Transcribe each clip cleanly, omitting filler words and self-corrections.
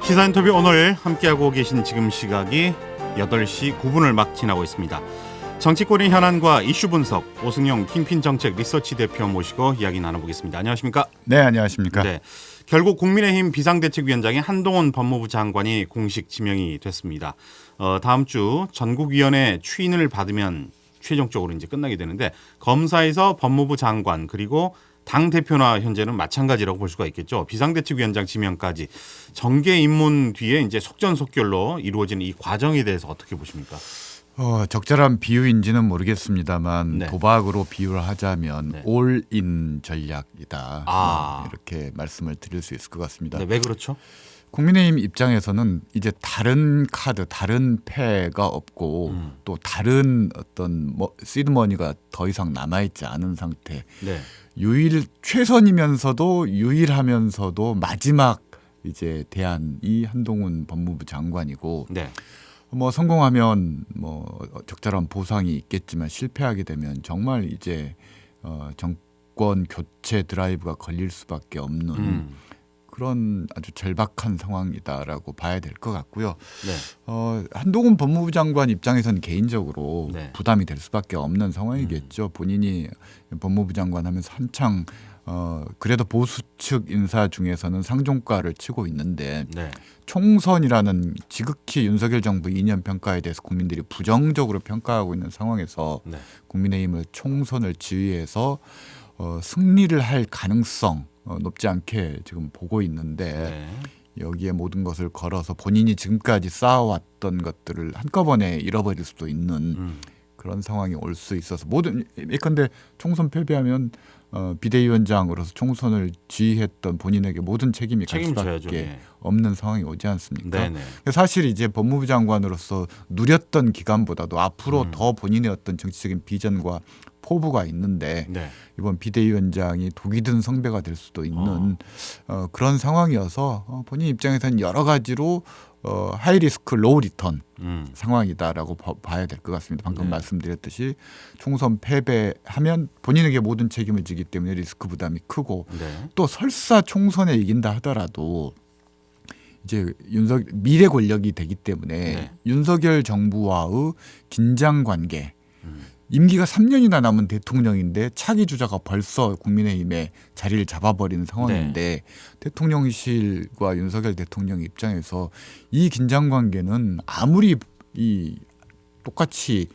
시사인터뷰 오늘 함께하고 계신 지금 시각이 8시 9분을 막 지나고 있습니다. 정치권의 현안과 이슈 분석, 오승용 킹핀 정책 리서치 대표 모시고 이야기 나눠보겠습니다. 안녕하십니까? 네, 안녕하십니까? 네, 결국 국민의힘 비상대책위원장에 한동훈 법무부 장관이 공식 지명이 됐습니다. 다음 주 전국위원회 추인을 받으면 최종적으로 이제 끝나게 되는데, 검사에서 법무부 장관 그리고 당 대표나 현재는 마찬가지라고 볼 수가 있겠죠. 비상대책위원장 지명까지 정계 입문 뒤에 이제 속전속결로 이루어지는 이 과정에 대해서 어떻게 보십니까? 적절한 비유인지는 모르겠습니다만 네. 도박으로 비유를 하자면 네. 올인 전략이다. 이렇게 말씀을 드릴 수 있을 것 같습니다. 네, 왜 그렇죠? 국민의힘 입장에서는 이제 다른 카드, 다른 패가 없고 또 다른 어떤 시드머니가 더 이상 남아있지 않은 상태. 네. 최선이면서도 유일하면서도 마지막 이제 대안이 한동훈 법무부 장관이고, 네. 성공하면 적절한 보상이 있겠지만 실패하게 되면 정말 이제 정권 교체 드라이브가 걸릴 수밖에 없는 그런 아주 절박한 상황이다라고 봐야 될 것 같고요. 네. 한동훈 법무부 장관 입장에서는 개인적으로 네. 부담이 될 수밖에 없는 상황이겠죠. 본인이 법무부 장관 하면서 한창 그래도 보수 측 인사 중에서는 상종가를 치고 있는데, 네. 총선이라는 지극히 윤석열 정부 2년 평가에 대해서 국민들이 부정적으로 평가하고 있는 상황에서 네. 국민의힘을 총선을 지휘해서 승리를 할 가능성 높지 않게 지금 보고 있는데, 네. 여기에 모든 것을 걸어서 본인이 지금까지 쌓아왔던 것들을 한꺼번에 잃어버릴 수도 있는 그런 상황이 올 수 있어서 예컨대 총선 패배하면 비대위원장으로서 총선을 지휘했던 본인에게 모든 책임이 갈 책임져야죠. 수밖에 네. 없는 상황이 오지 않습니까? 네네. 사실 이제 법무부 장관으로서 누렸던 기간보다도 앞으로 더 본인의 어떤 정치적인 비전과 포부가 있는데, 네. 이번 비대위원장이 독이 든 성배가 될 수도 있는 그런 상황이어서 본인 입장에서는 여러 가지로 하이 리스크 로우 리턴 상황이다라고 봐야 될 것 같습니다. 방금 네. 말씀드렸듯이 총선 패배하면 본인에게 모든 책임을 지기 때문에 리스크 부담이 크고, 네. 또 설사 총선에 이긴다 하더라도 이제 미래 권력이 되기 때문에 네. 윤석열 정부와의 긴장 관계, 임기가 3년이나 남은 대통령인데 차기 주자가 벌써 국민의힘에 자리를 잡아버리는 상황인데, 대통령실과 윤석열 대통령 입장에서 이 긴장 관계는 아무리 똑같이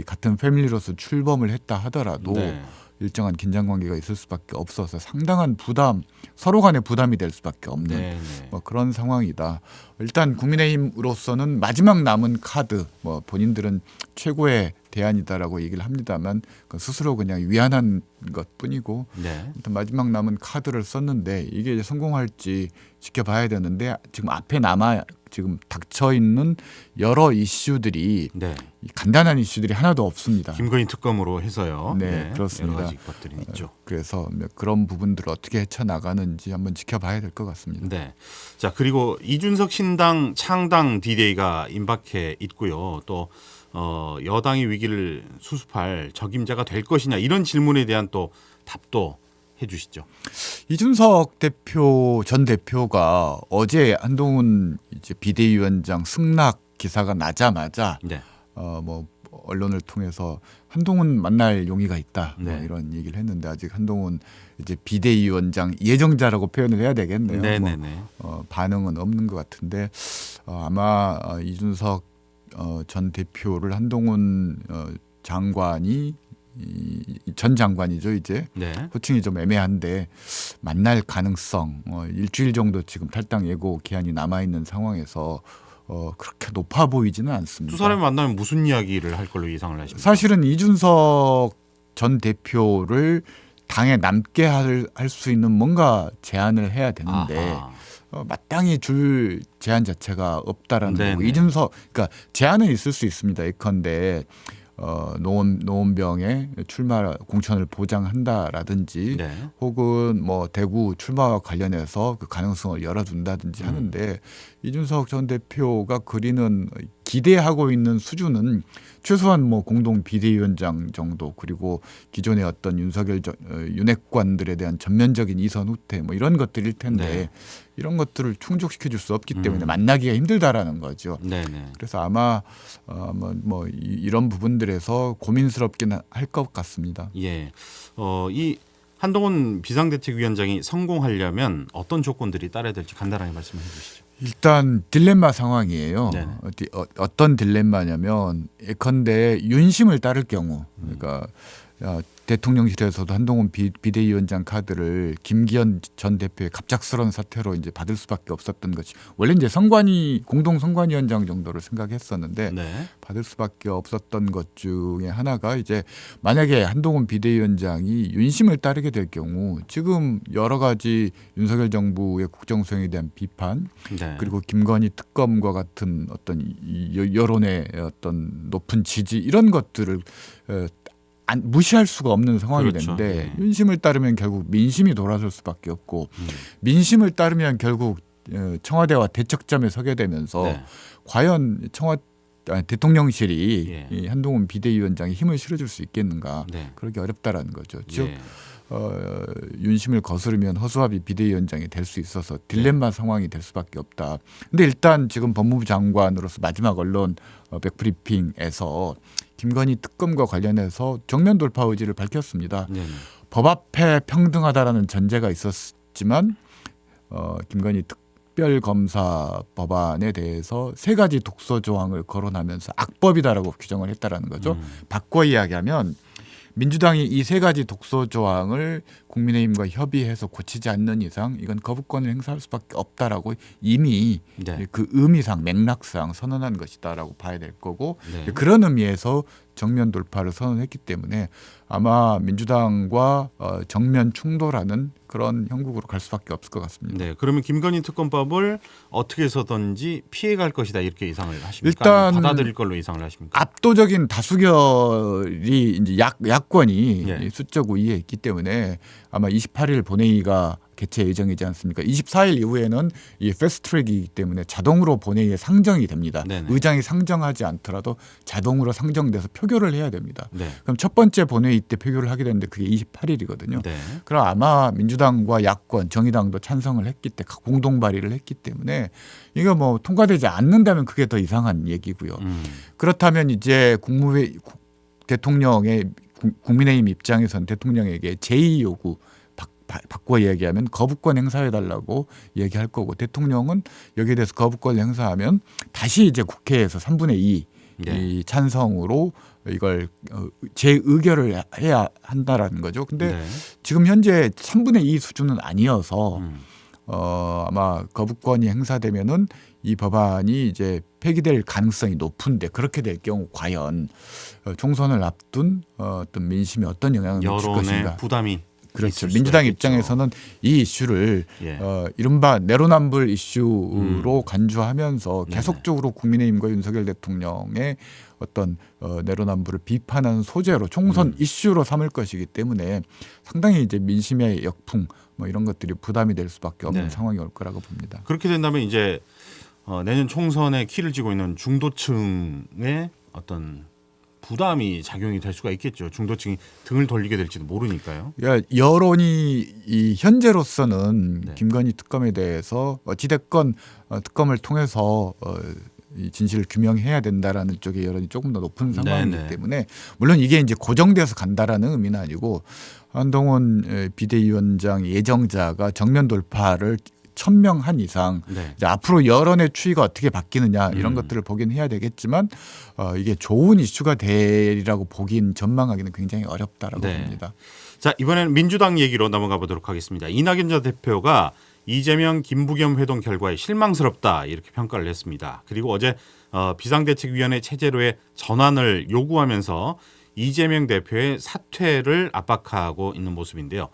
같은 패밀리로서 출범을 했다 하더라도 네. 일정한 긴장 관계가 있을 수밖에 없어서 상당한 부담, 서로 간의 부담이 될 수밖에 없는 네. 그런 상황이다. 일단 국민의힘으로서는 마지막 남은 카드, 본인들은 최고의 대안이다라고 얘기를 합니다만 스스로 그냥 위안한 것뿐이고, 네. 일단 마지막 남은 카드를 썼는데 이게 이제 성공할지 지켜봐야 되는데, 지금 앞에 지금 닥쳐 있는 여러 이슈들이 네. 간단한 이슈들이 하나도 없습니다. 김건희 특검으로 해서요. 네, 그렇습니다. 여러 가지 것들이 있죠. 그래서 그런 부분들을 어떻게 헤쳐나가는지 한번 지켜봐야 될 것 같습니다. 네. 자, 그리고 이준석 신당 창당 디데이가 임박해 있고요. 또 여당이 위기를 수습할 적임자가 될 것이냐, 이런 질문에 대한 또 답도 해주시죠. 이준석 전 대표가 어제 한동훈 이제 비대위원장 승낙 기사가 나자마자 네. 언론을 통해서 한동훈 만날 용의가 있다, 네. 이런 얘기를 했는데, 아직 한동훈 이제 비대위원장 예정자라고 표현을 해야 되겠네요. 네네네. 반응은 없는 것 같은데, 아마 이준석 전 대표를 한동훈 장관이 전 장관이죠, 이제. 네. 호칭이 좀 애매한데 만날 가능성, 일주일 정도 지금 탈당 예고 기한이 남아 있는 상황에서 그렇게 높아 보이지는 않습니다. 두 사람이 만나면 무슨 이야기를 할 걸로 예상을 하십니까? 사실은 이준석 전 대표를 당에 남게 할 수 있는 뭔가 제안을 해야 되는데, 마땅히 줄 제안 자체가 없다라는 거고, 그러니까 제안은 있을 수 있습니다. 예컨대 노원병의 출마 공천을 보장한다라든지, 네. 혹은 대구 출마와 관련해서 그 가능성을 열어둔다든지 하는데, 이준석 전 대표가 그리는 기대하고 있는 수준은 최소한 뭐 공동 비대위원장 정도 그리고 기존의 어떤 윤석열 윤핵관들에 대한 전면적인 이선 후퇴 뭐 이런 것들일 텐데 네. 이런 것들을 충족시켜 줄 수 없기 때문에 만나기가 힘들다라는 거죠. 네네. 그래서 아마 이런 부분들에서 고민스럽긴 할 것 같습니다. 예. 이 한동훈 비상대책위원장이 성공하려면 어떤 조건들이 따라야 될지 간단하게 말씀해 주시죠. 일단 딜레마 상황이에요. 네네. 어떤 딜레마냐면 예컨대 윤심을 따를 경우, 그러니까 대통령실에서도 한동훈 비대위원장 카드를 김기현 전 대표의 갑작스러운 사태로 이제 받을 수밖에 없었던 것이 원래 이제 공동 선관위원장 정도를 생각했었는데 네. 받을 수밖에 없었던 것 중에 하나가 이제 만약에 한동훈 비대위원장이 윤심을 따르게 될 경우 지금 여러 가지 윤석열 정부의 국정 수행에 대한 비판 네. 그리고 김건희 특검과 같은 어떤 여론의 어떤 높은 지지 이런 것들을 무시할 수가 없는 상황이 그렇죠. 되는데 네. 윤심을 따르면 결국 민심이 돌아설 수밖에 없고 민심을 따르면 결국 청와대와 대척점에 서게 되면서 네. 과연 대통령실이 예. 이 한동훈 비대위원장이 힘을 실어줄 수 있겠는가 네. 그러기 어렵다라는 거죠. 즉 예. 윤심을 거스르면 허수아비 비대위원장이 될 수 있어서 딜레마 상황이 될 수밖에 없다. 근데 일단 지금 법무부 장관으로서 마지막 언론 백브리핑에서 김건희 특검과 관련해서 정면 돌파 의지를 밝혔습니다. 네. 법 앞에 평등하다라는 전제가 있었지만 김건희 특별검사 법안에 대해서 3가지 독소 조항을 거론하면서 악법이다라고 규정을 했다라는 거죠. 바꿔 이야기하면 민주당이 이 3가지 독소 조항을 국민의힘과 협의해서 고치지 않는 이상 이건 거부권을 행사할 수밖에 없다라고 이미 네. 그 의미상 맥락상 선언한 것이다라고 봐야 될 거고 네. 그런 의미에서 정면 돌파를 선언했기 때문에 아마 민주당과 정면 충돌하는 그런 형국으로 갈 수밖에 없을 것 같습니다. 네. 그러면 김건희 특검법을 어떻게 해서든지 피해갈 것이다 이렇게 예상을 하십니까? 일단 아니면 받아들일 걸로 예상을 하십니까? 압도적인 다수결이 이제 야권이 예. 수적 우위에 있기 때문에 아마 28일 본회의가 개최 예정이지 않습니까? 24일 이후에는 이 패스트트랙이기 때문에 자동으로 본회의에 상정이 됩니다. 네네. 의장이 상정하지 않더라도 자동으로 상정돼서 표결을 해야 됩니다. 네. 그럼 첫 번째 본회의 때 표결을 하게 되는데 그게 28일이거든요. 네. 그럼 아마 민주당과 야권, 정의당도 찬성을 했기 때문에 공동 발의를 했기 때문에 이거 뭐 통과되지 않는다면 그게 더 이상한 얘기고요. 그렇다면 이제 대통령의 국민의힘 입장에서는 대통령에게 제2 요구 바꿔 얘기하면 거부권 행사해달라고 얘기할 거고 대통령은 여기에 대해서 거부권 행사하면 다시 이제 국회에서 3분의 2 네. 이 찬성으로 이걸 재의결을 해야 한다라는 거죠. 근데 네. 지금 현재 3분의 2 수준은 아니어서 아마 거부권이 행사되면은 이 법안이 이제 폐기될 가능성이 높은데 그렇게 될 경우 과연 총선을 앞둔 어떤 민심에 어떤 영향을 미칠 여론의 것인가? 부담이 그렇죠. 있을 민주당 수가 있겠죠. 입장에서는 이 이슈를 예. 이른바 내로남불 이슈로 간주하면서 네네. 계속적으로 국민의힘과 윤석열 대통령의 어떤 내로남불을 비판하는 소재로 총선 이슈로 삼을 것이기 때문에 상당히 이제 민심의 역풍 뭐 이런 것들이 부담이 될 수밖에 없는 네. 상황이 올 거라고 봅니다. 그렇게 된다면 이제 내년 총선에 키를 쥐고 있는 중도층의 어떤 부담이 작용이 될 수가 있겠죠. 중도층이 등을 돌리게 될지도 모르니까요. 그러니까 여론이 현재로서는 네. 김건희 특검에 대해서 어찌됐건 특검을 통해서 이 진실을 규명해야 된다라는 쪽의 여론이 조금 더 높은 상황이기 네네. 때문에 물론 이게 이제 고정돼서 간다라는 의미는 아니고 한동훈 비대위원장 예정자가 정면 돌파를 1,000명 한 이상 네. 이제 앞으로 여론의 추이가 어떻게 바뀌느냐 이런 것들을 보긴 해야 되겠지만 이게 좋은 이슈가 되리라고 보긴 전망하기는 굉장히 어렵다라고 네. 봅니다. 자, 이번에는 민주당 얘기로 넘어가 보도록 하겠습니다. 이낙연 전 대표가 이재명 김부겸 회동 결과에 실망스럽다 이렇게 평가를 했습니다. 그리고 어제 비상대책위원회 체제로의 전환을 요구하면서 이재명 대표의 사퇴를 압박하고 있는 모습인데요.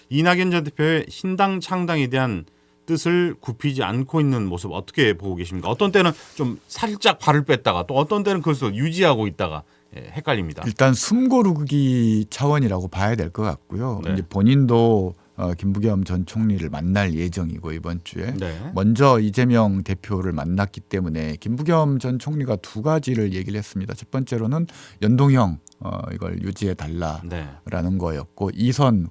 이낙연 전 대표의 신당 창당에 대한 뜻을 굽히지 않고 있는 모습 어떻게 보고 계십니까? 어떤 때는 좀 살짝 발을 뺐다가 또 어떤 때는 그것을 유지하고 있다가 헷갈립니다. 일단 숨고르기 차원이라고 봐야 될 것 같고요. 네. 이제 본인도 김부겸 전 총리를 만날 예정이고 이번 주에 네. 먼저 이재명 대표를 만났기 때문에 김부겸 전 총리가 두 가지를 얘기를 했습니다. 첫 번째로는 연동형 이걸 유지해 달라라는 네. 거였고 이선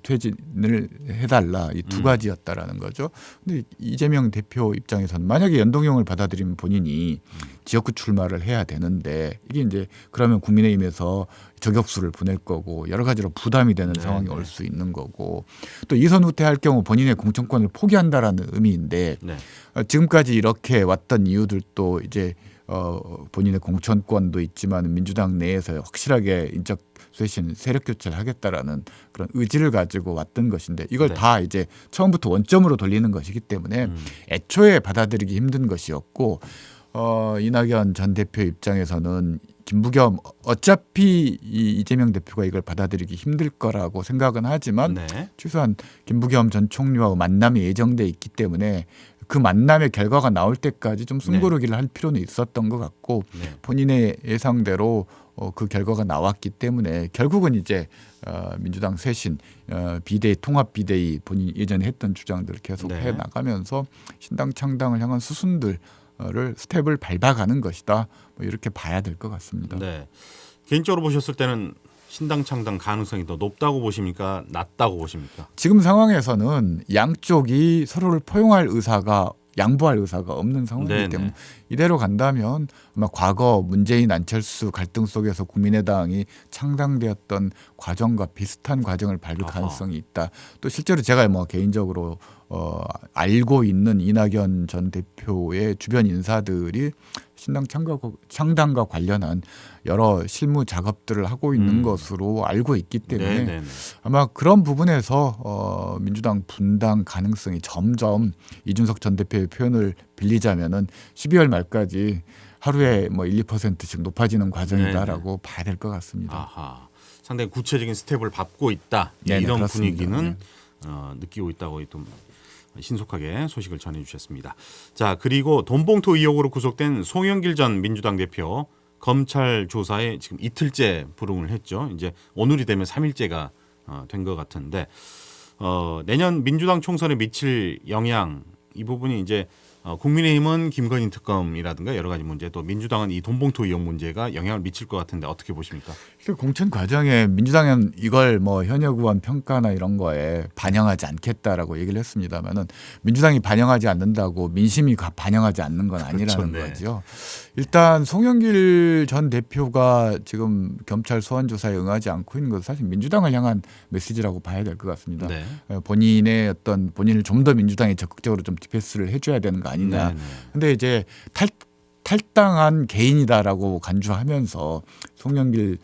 퇴진을 해달라 이 두 가지였다라는 거죠. 근데 이재명 대표 입장에서는 만약에 연동형을 받아들이면 본인이 지역구 출마를 해야 되는데 이게 이제 그러면 국민의힘에서 저격수를 보낼 거고 여러 가지로 부담이 되는 네, 상황이 네. 올 수 있는 거고 또 이선 후퇴할 경우 본인의 공천권을 포기한다라는 의미인데 네. 지금까지 이렇게 왔던 이유들도 이제 본인의 공천권도 있지만 민주당 내에서 확실하게 인적 쇄신 세력 교체를 하겠다라는 그런 의지를 가지고 왔던 것인데 이걸 네. 다 이제 처음부터 원점으로 돌리는 것이기 때문에 애초에 받아들이기 힘든 것이었고 이낙연 전 대표 입장에서는 김부겸 어차피 이재명 대표가 이걸 받아들이기 힘들 거라고 생각은 하지만 네. 최소한 김부겸 전 총리와 만남이 예정돼 있기 때문에 그 만남의 결과가 나올 때까지 좀 숨고르기를 할 필요는 있었던 것 같고 네. 본인의 예상대로 그 결과가 나왔기 때문에 결국은 이제 민주당 쇄신 비대위 통합 비대위 본인이 예전에 했던 주장들을 계속 네. 해 나가면서 신당 창당을 향한 수순들을 스텝을 밟아가는 것이다. 뭐 이렇게 봐야 될 것 같습니다. 네. 개인적으로 보셨을 때는 신당 창당 가능성이 더 높다고 보십니까? 낮다고 보십니까? 지금 상황에서는 양쪽이 서로를 포용할 의사가 양보할 의사가 없는 상황이기 네네. 때문에 이대로 간다면 아마 과거 문재인 안철수 갈등 속에서 국민의당이 창당되었던 과정과 비슷한 과정을 밟을 아하. 가능성이 있다. 또 실제로 제가 뭐 개인적으로 알고 있는 이낙연 전 대표의 주변 인사들이 신당 창당과 관련한 여러 실무 작업들을 하고 있는 것으로 알고 있기 때문에 네네네. 아마 그런 부분에서 민주당 분당 가능성이 점점 이준석 전 대표의 표현을 빌리자면은 12월 말까지 하루에 뭐 1, 2%씩 높아지는 과정이다라고 봐야 될 것 같습니다. 아하. 상당히 구체적인 스텝을 밟고 있다. 네네, 이런 그렇습니다. 분위기는 네. 느끼고 있다고 좀 신속하게 소식을 전해주셨습니다. 자, 그리고 돈봉투 의혹으로 구속된 송영길 전 민주당 대표 검찰 조사에 지금 이틀째 불응을 했죠. 이제 오늘이 되면 3일째가 된 것 같은데 내년 민주당 총선에 미칠 영향 이 부분이 이제 국민의힘은 김건희 특검이라든가 여러 가지 문제 또 민주당은 이 돈봉투 의혹 문제가 영향을 미칠 것 같은데 어떻게 보십니까? 그 공천 과정에 민주당은 이걸 뭐 현역 의원 평가나 이런 거에 반영하지 않겠다라고 얘기를 했습니다만은 민주당이 반영하지 않는다고 민심이 반영하지 않는 건 아니라는 그렇죠, 네. 거죠. 일단 송영길 전 대표가 지금 검찰 소환 조사에 응하지 않고 있는 것은 사실 민주당을 향한 메시지라고 봐야 될 것 같습니다. 네. 본인의 어떤 본인을 좀 더 민주당에 적극적으로 좀 디펜스를 해줘야 되는 거 아니냐. 네네. 근데 이제 탈당한 개인이다라고 간주하면서 송영길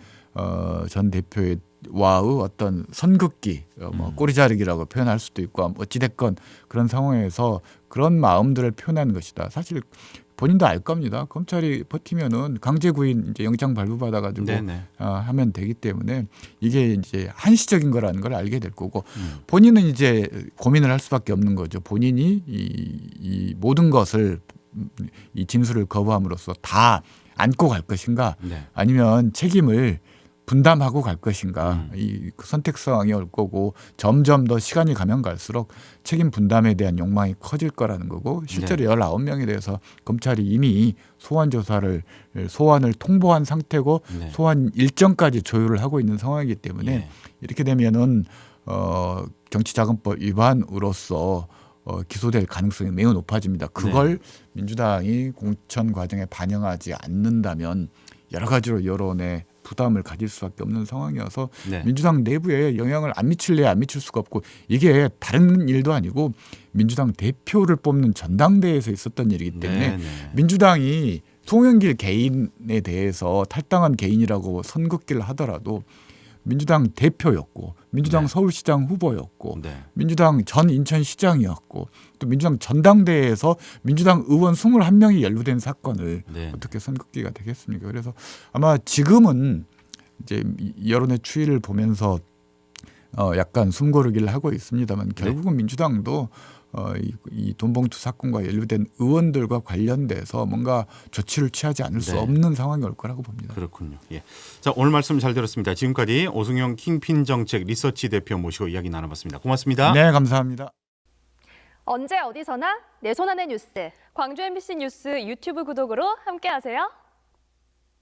전 대표와의 어떤 선긋기, 뭐 꼬리자르기라고 표현할 수도 있고 어찌됐건 그런 상황에서 그런 마음들을 표현하는 것이다. 사실 본인도 알 겁니다. 검찰이 버티면은 강제 구인 이제 영장 발부받아가지고 네네. 하면 되기 때문에 이게 이제 한시적인 거라는 걸 알게 될 거고 본인은 이제 고민을 할 수밖에 없는 거죠. 본인이 이 모든 것을 이 진술을 거부함으로써 다 안고 갈 것인가 네. 아니면 책임을 분담하고 갈 것인가 이 선택 상황이 올 거고 점점 더 시간이 가면 갈수록 책임 분담에 대한 욕망이 커질 거라는 거고 실제로 19명에 대해서 검찰이 이미 소환을 통보한 상태고 네. 소환 일정까지 조율을 하고 있는 상황이기 때문에 예. 이렇게 되면은 정치자금법 위반으로서 기소될 가능성이 매우 높아집니다. 그걸 민주당이 공천 과정에 반영하지 않는다면 여러 가지로 여론에 부담을 가질 수밖에 없는 상황이어서 네. 민주당 내부에 영향을 안 미칠래야 안 미칠 수가 없고 이게 다른 일도 아니고 민주당 대표를 뽑는 전당대회에서 있었던 일이기 때문에 네네. 민주당이 송영길 개인에 대해서 탈당한 개인이라고 선긋기를 하더라도 민주당 대표였고 민주당 네. 서울시장 후보였고 네. 민주당 전 인천시장이었고 또 민주당 전당대회에서 민주당 의원 21명이 연루된 사건을 네. 어떻게 선긋기가 되겠습니까? 그래서 아마 지금은 이제 여론의 추이를 보면서 약간 숨고르기를 하고 있습니다만 결국은 민주당도 이 돈봉투 사건과 연루된 의원들과 관련돼서 뭔가 조치를 취하지 않을 수 네. 없는 상황이 올 거라고 봅니다. 그렇군요. 예. 자, 오늘 말씀 잘 들었습니다. 지금까지 오승영 킹핀 정책 리서치 대표 모시고 이야기 나눠봤습니다. 고맙습니다. 네, 감사합니다. 언제 어디서나 내 손 안의 뉴스. 광주 MBC 뉴스 유튜브 구독으로 함께하세요.